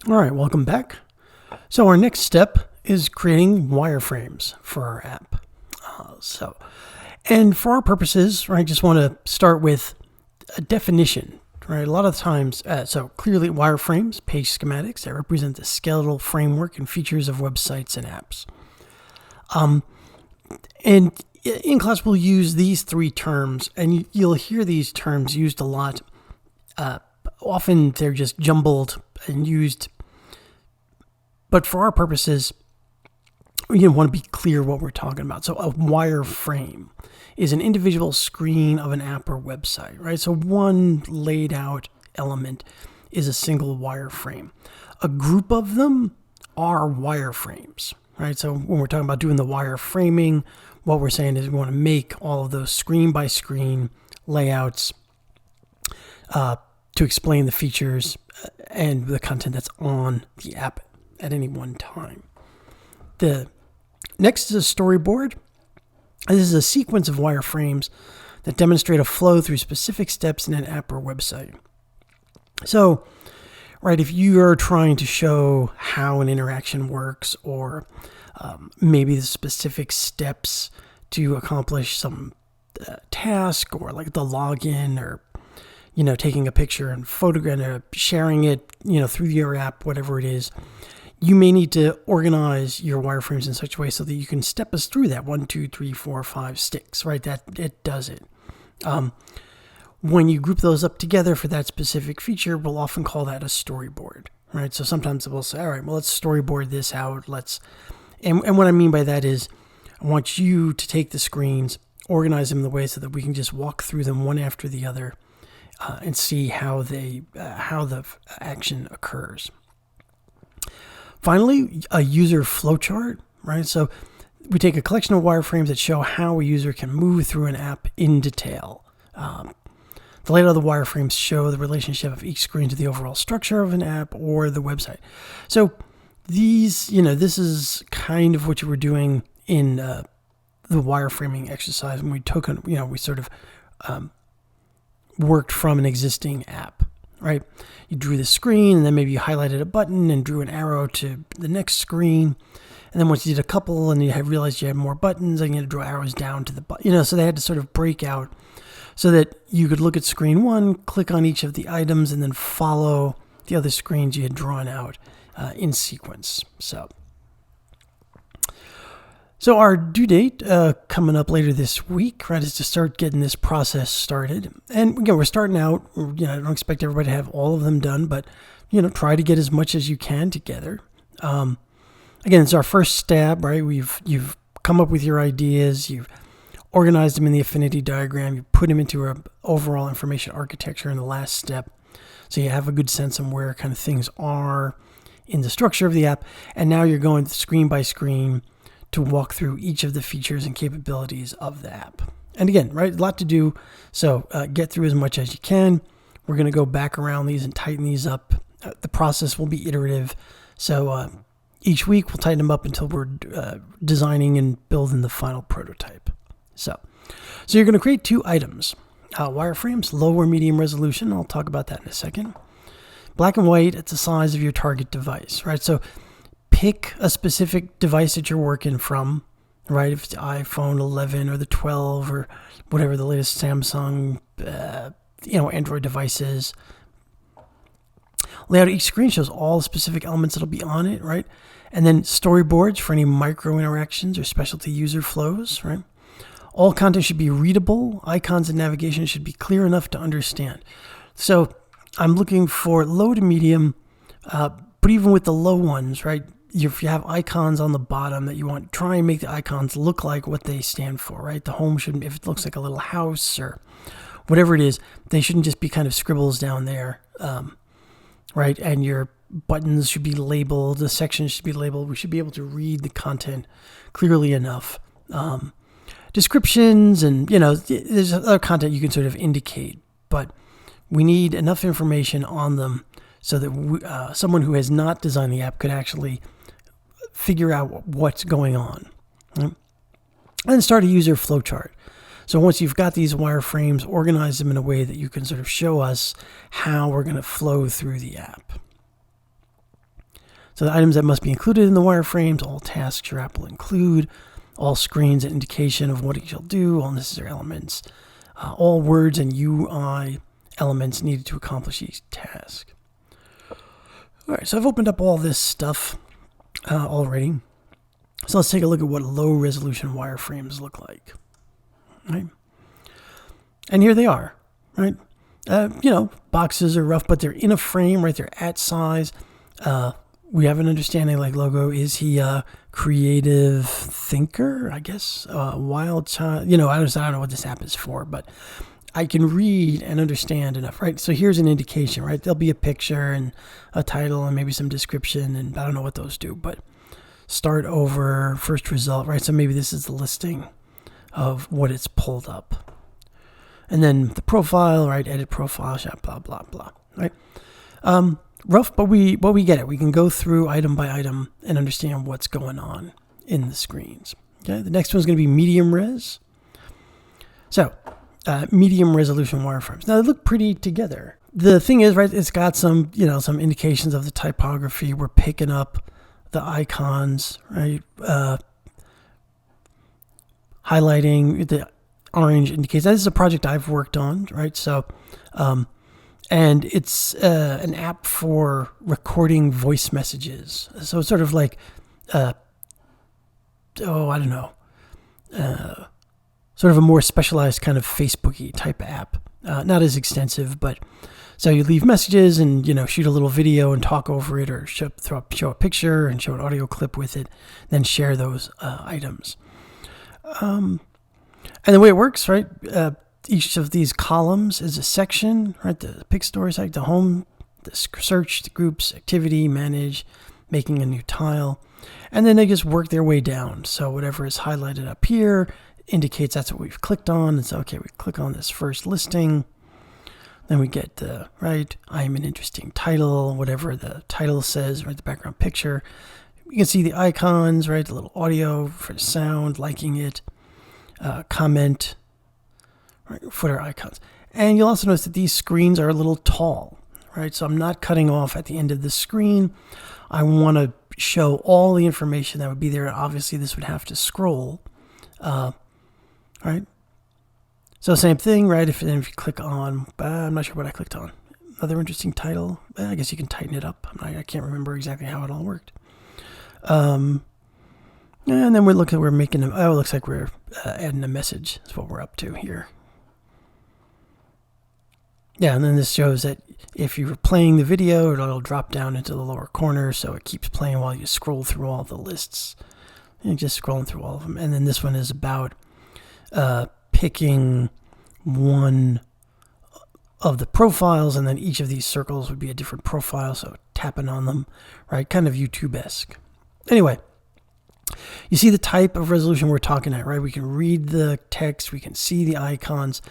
All right, welcome back. So our next step is creating wireframes for our app. And for our purposes, right, just want to start with a definition, right? A lot of times, so clearly wireframes, page schematics that represent the skeletal framework and features of websites and apps. And in class, we'll use these three terms, and you'll hear these terms used a lot. Often they're just jumbled and used. But for our purposes, we want to be clear what we're talking about. So a wireframe is an individual screen of an app or website, right? So one laid out element is a single wireframe. A group of them are wireframes, right? So when we're talking about doing the wireframing, what we're saying is we want to make all of those screen by screen layouts to explain the features and the content that's on the app at any one time. The next is a storyboard. This is a sequence of wireframes that demonstrate a flow through specific steps in an app or website. So, right, if you are trying to show how an interaction works, or maybe the specific steps to accomplish some task, or like the login, or taking a picture and photographing or sharing it, through your app, whatever it is, you may need to organize your wireframes in such a way so that you can step us through that 1, 2, 3, 4, 5 sticks, right? That it does it. When you group those up together for that specific feature, we'll often call that a storyboard, right? So sometimes we'll say, all right, well, let's storyboard this out. And what I mean by that is I want you to take the screens, organize them in the way so that we can just walk through them one after the other and see how the action occurs. Finally, a user flowchart, right? So we take a collection of wireframes that show how a user can move through an app in detail. The layout of the wireframes show the relationship of each screen to the overall structure of an app or the website. So these, this is kind of what you were doing in the wireframing exercise when we took, we sort of worked from an existing app. Right? You drew the screen, and then maybe you highlighted a button and drew an arrow to the next screen. And then once you did a couple and you had realized you had more buttons, and you had to draw arrows down to the button. So they had to sort of break out so that you could look at screen one, click on each of the items, and then follow the other screens you had drawn out in sequence. So our due date coming up later this week, right, is to start getting this process started. And again, we're starting out. I don't expect everybody to have all of them done, but try to get as much as you can together. Again, it's our first stab, right? You've come up with your ideas, you've organized them in the affinity diagram, you put them into an overall information architecture in the last step, so you have a good sense of where kind of things are in the structure of the app. And now you're going screen by screen to walk through each of the features and capabilities of the app. And again, right, a lot to do, so get through as much as you can. We're going to go back around these and tighten these up. The process will be iterative, so each week we'll tighten them up until we're designing and building the final prototype. So you're going to create 2 items. Wireframes, low or medium resolution. I'll talk about that in a second. Black and white at the size of your target device, right? So pick a specific device that you're working from, right? If it's the iPhone 11 or the 12 or whatever the latest Samsung, Android device is. Layout of each screen shows all the specific elements that'll be on it, right? And then storyboards for any micro interactions or specialty user flows, right? All content should be readable. Icons and navigation should be clear enough to understand. So I'm looking for low to medium, but even with the low ones, right? If you have icons on the bottom that you want, try and make the icons look like what they stand for, right? The home shouldn't, if it looks like a little house or whatever it is, they shouldn't just be kind of scribbles down there, right? And your buttons should be labeled, the sections should be labeled. We should be able to read the content clearly enough. Descriptions and, there's other content you can sort of indicate, but we need enough information on them so that someone who has not designed the app could actually figure out what's going on. Right? And start a user flowchart. So once you've got these wireframes, organize them in a way that you can sort of show us how we're going to flow through the app. So the items that must be included in the wireframes, all tasks your app will include, all screens an indication of what it shall do, all necessary elements, all words and UI elements needed to accomplish each task. All right, so I've opened up all this stuff already. So let's take a look at what low resolution wireframes look like. Right? And here they are, right? Boxes are rough, but they're in a frame, right? They're at size. We have an understanding, like logo, is he a creative thinker, I guess? Wild child, I don't know what this app is for, but I can read and understand enough, right? So here's an indication, right? There'll be a picture and a title and maybe some description, and I don't know what those do, but start over, first result, right? So maybe this is the listing of what it's pulled up. And then the profile, right? Edit profile, shop, blah, blah, blah, right? Rough, but we get it. We can go through item by item and understand what's going on in the screens. Okay, the next one's going to be medium res. So, medium resolution wireframes. Now, they look pretty together. The thing is, right, it's got some, some indications of the typography. We're picking up the icons, right? Highlighting the orange indicates this is a project I've worked on, right? So, and it's an app for recording voice messages. So it's sort of like, sort of a more specialized kind of Facebook-y type app. Not as extensive, but so you leave messages and, shoot a little video and talk over it, or show a picture and show an audio clip with it, then share those items. And the way it works, right? Each of these columns is a section, right? The pick story site, the home, the search, the groups, activity, manage, making a new tile. And then they just work their way down. So whatever is highlighted up here indicates that's what we've clicked on. And so, okay, we click on this first listing. Then we get the, right, I'm an interesting title, whatever the title says, right? The background picture. You can see the icons, right? The little audio for the sound, liking it, comment, right, footer icons. And you'll also notice that these screens are a little tall, right? So I'm not cutting off at the end of the screen. I want to show all the information that would be there. Obviously, this would have to scroll, right? So same thing, right? If you click on, I'm not sure what I clicked on. Another interesting title. I guess you can tighten it up. I can't remember exactly how it all worked. And then we're making it looks like we're adding a message. That's what we're up to here. Yeah, and then this shows that if you were playing the video, it'll drop down into the lower corner, so it keeps playing while you scroll through all the lists. And just scrolling through all of them. And then this one is about picking one of the profiles, and then each of these circles would be a different profile, so tapping on them, right? Kind of YouTube-esque. Anyway, you see the type of resolution we're talking at, right? We can read the text, we can see the icons,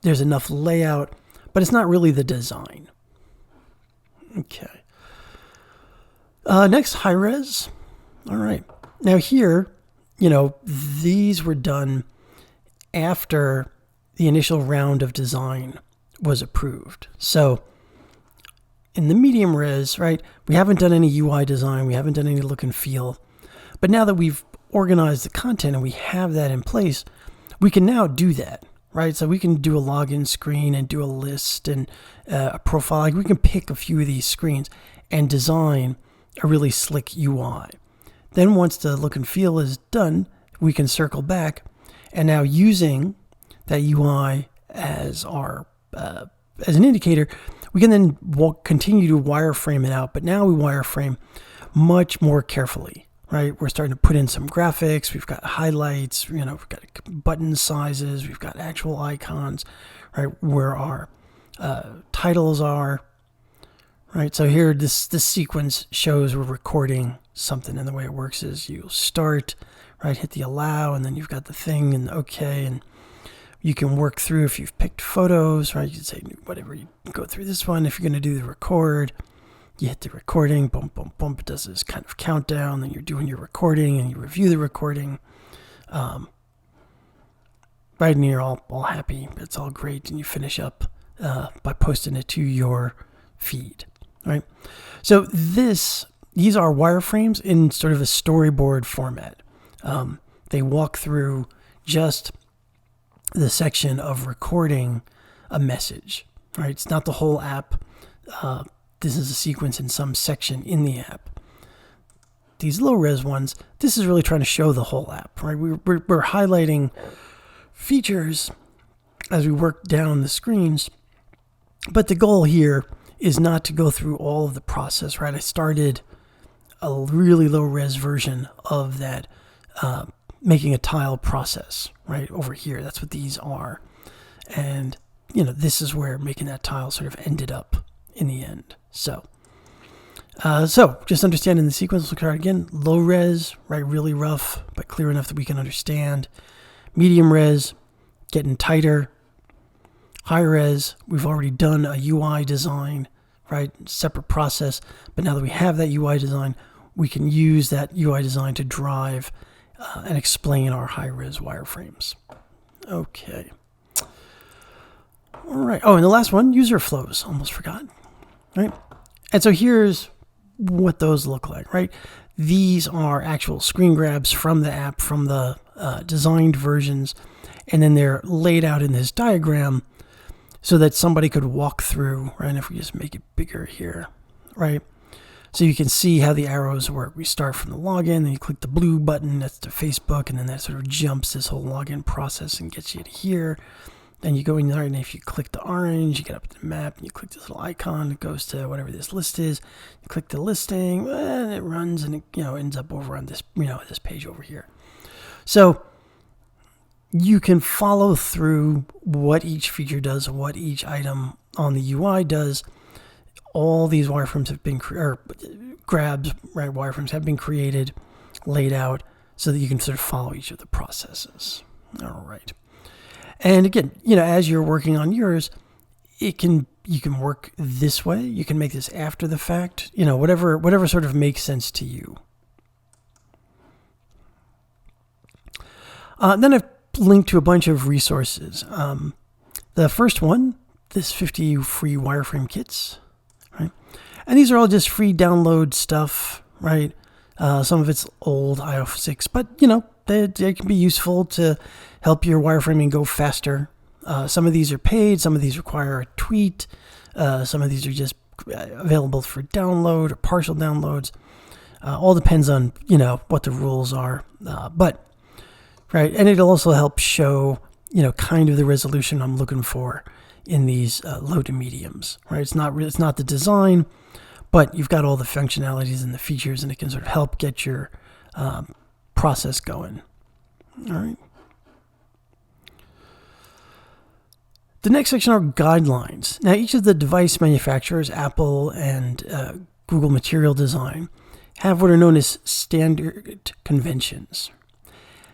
there's enough layout, but it's not really the design. Okay. Next, high res. All right. Now here, these were done after the initial round of design was approved. So in the medium res, right, we haven't done any UI design, we haven't done any look and feel. But now that we've organized the content and we have that in place, we can now do that, right? So we can do a login screen and do a list and a profile. Like we can pick a few of these screens and design a really slick UI. Then once the look and feel is done, we can circle back, and now using that UI as our as an indicator, we can then continue to wireframe it out. But now we wireframe much more carefully, right? We're starting to put in some graphics. We've got highlights. We've got button sizes. We've got actual icons, right? Where our titles are, right? So here, this sequence shows we're recording something, and the way it works is you'll start, right? Hit the allow, and then you've got the thing and okay, and you can work through if you've picked photos, right? You can say whatever, you go through this one. If you're going to do the record, you hit the recording, boom, boom, boom. It does this kind of countdown. Then you're doing your recording and you review the recording. Right, and you're all happy. It's all great. And you finish up by posting it to your feed, right? So this, these are wireframes in sort of a storyboard format. They walk through just the section of recording a message, right? It's not the whole app. This is a sequence in some section in the app. These low-res ones, this is really trying to show the whole app, right? We're highlighting features as we work down the screens, but the goal here is not to go through all of the process, right? I started a really low-res version of that making a tile process, right, over here. That's what these are. And, this is where making that tile sort of ended up in the end. So just understanding the sequence, look at it again. Low res, right, really rough, but clear enough that we can understand. Medium res, getting tighter. High res, we've already done a UI design, right, separate process. But now that we have that UI design, we can use that UI design to drive and explain our high-res wireframes. Okay. All right. Oh, and the last one, user flows. Almost forgot. Right? And so here's what those look like, right? These are actual screen grabs from the app, from the designed versions, and then they're laid out in this diagram so that somebody could walk through, right? And if we just make it bigger here, right? So you can see how the arrows work. We start from the login, then you click the blue button, that's to Facebook, and then that sort of jumps this whole login process and gets you to here. Then you go in there, and if you click the orange, you get up to the map, and you click this little icon, it goes to whatever this list is. You click the listing, and it runs, and it ends up over on this, this page over here. So you can follow through what each feature does, what each item on the UI does. All these wireframes have been, grabs, right, wireframes have been created, laid out, so that you can sort of follow each of the processes. All right. And again, as you're working on yours, you can work this way. You can make this after the fact, whatever sort of makes sense to you. Then I've linked to a bunch of resources. The first one, this 50 free wireframe kits. Right? And these are all just free download stuff, right? Some of it's old iOS 6, but they can be useful to help your wireframing go faster. Some of these are paid, some of these require a tweet, some of these are just available for download or partial downloads. All depends on what the rules are, but right, and it'll also help show kind of the resolution I'm looking for in these low to mediums, right? It's not the design, but you've got all the functionalities and the features, and it can sort of help get your process going. All right. The next section are guidelines. Now, each of the device manufacturers, Apple and Google Material Design, have what are known as standard conventions.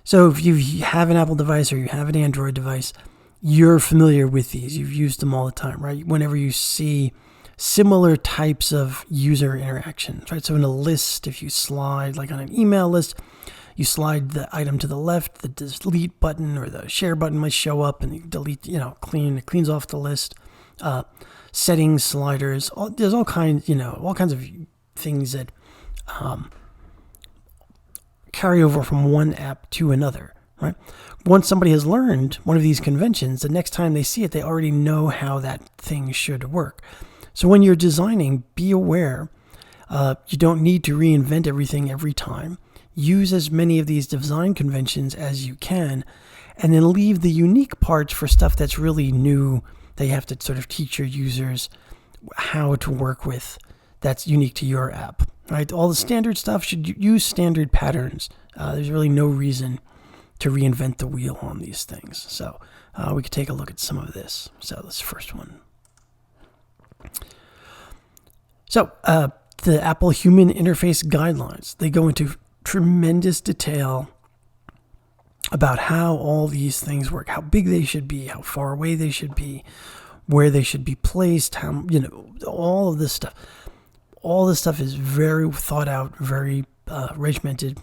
So if you have an Apple device or you have an Android device, you're familiar with these. You've used them all the time, right? Whenever you see similar types of user interactions, right? So in a list, if you slide, like on an email list, you slide the item to the left, the delete button or the share button might show up, and you delete, it cleans off the list. Settings, sliders, there's all kinds of things that carry over from one app to another, right? Once somebody has learned one of these conventions, the next time they see it, they already know how that thing should work. So when you're designing, be aware you don't need to reinvent everything every time. Use as many of these design conventions as you can, and then leave the unique parts for stuff that's really new that you have to sort of teach your users how to work with that's unique to your app. Right? All the standard stuff should use standard patterns. There's really no reason to reinvent the wheel on these things. So we could take a look at some of this. So this first one. So the Apple Human Interface Guidelines, they go into tremendous detail about how all these things work, how big they should be, how far away they should be, where they should be placed, how, all of this stuff. All this stuff is very thought out, very regimented.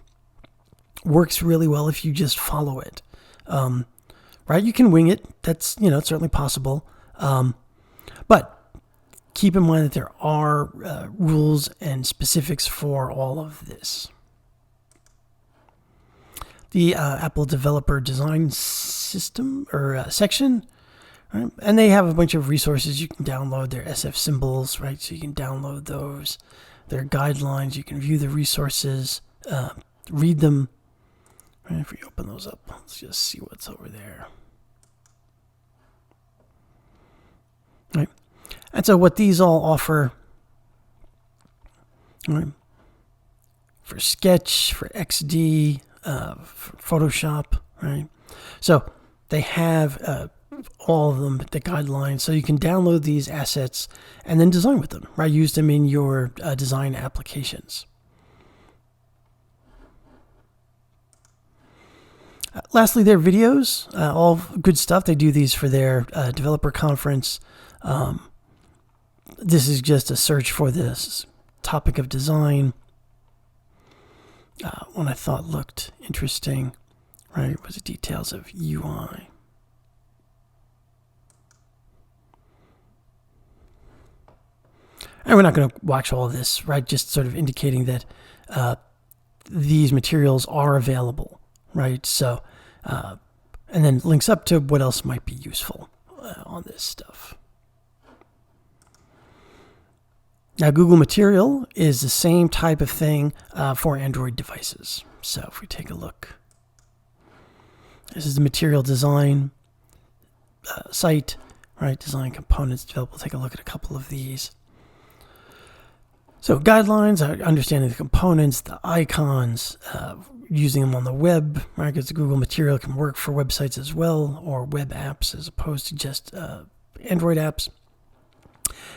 Works really well if you just follow it. Right? You can wing it. That's, it's certainly possible. But keep in mind that there are rules and specifics for all of this. The Apple Developer Design System or section, right? And they have a bunch of resources you can download. Their SF symbols, right? So you can download those. Their guidelines, you can view the resources, read them. Right? If we open those up, let's just see what's over there. Right. And so what these all offer, right, for Sketch, for XD, for Photoshop, right? So they have all of them, the guidelines, so you can download these assets and then design with them, right? Use them in your design applications. Lastly, their videos, all good stuff. They do these for their developer conference. This is just a search for this topic of design. One I thought looked interesting, right, was the details of UI. And we're not going to watch all of this, right, just sort of indicating that these materials are available, right? So, and then links up to what else might be useful on this stuff. Now, Google Material is the same type of thing for Android devices. So if we take a look, this is the material design site, right? Design components developed. We'll take a look at a couple of these. So guidelines, understanding the components, the icons, using them on the web, right? Because the Google Material can work for websites as well, or web apps as opposed to just Android apps.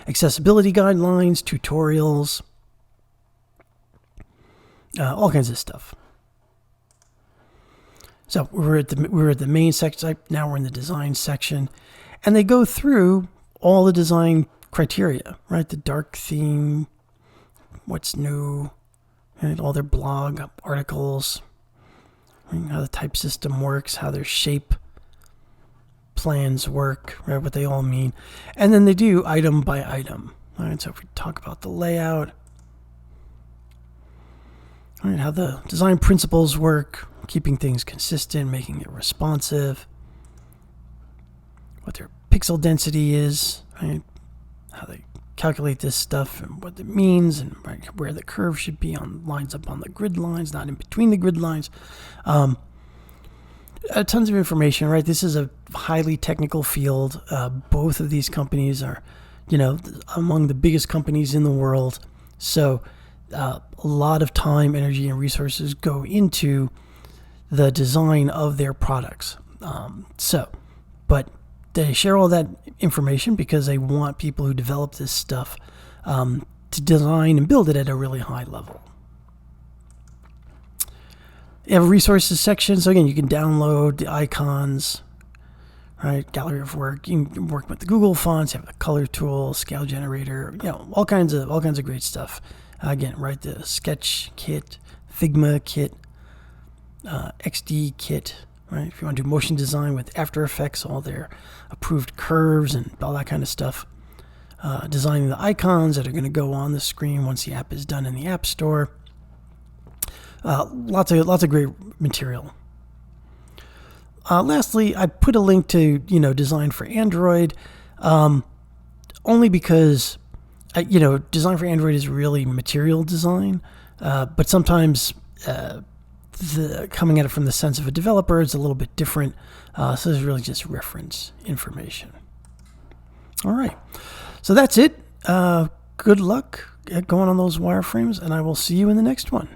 Accessibility guidelines, tutorials, all kinds of stuff. So we're at the main section. Now we're in the design section, and they go through all the design criteria, right? The dark theme, what's new, and all their blog articles, right? How the type system works, how their shape plans work, right? What they all mean. And then they do item by item. All right, so if we talk about the layout, all right, how the design principles work, keeping things consistent, making it responsive, what their pixel density is, right? How they calculate this stuff and what it means, and right, where the curve should be on lines up on the grid lines, not in between the grid lines. Tons of information, right? This is a highly technical field. Both of these companies are, among the biggest companies in the world. So a lot of time, energy, and resources go into the design of their products. But they share all that information because they want people who develop this stuff to design and build it at a really high level. You have a resources section, so again, you can download the icons, right? Gallery of work. You can work with the Google fonts. You have the color tool, scale generator, all kinds of great stuff. Again, right? The Sketch kit, Figma kit, IxD kit, right? If you want to do motion design with After Effects, all their approved curves and all that kind of stuff. Designing the icons that are going to go on the screen once the app is done in the App Store. Lots of great material. Lastly, I put a link to Design for Android, only because Design for Android is really material design, but sometimes coming at it from the sense of a developer is a little bit different. So this is really just reference information. All right, so that's it. Good luck going on those wireframes, and I will see you in the next one.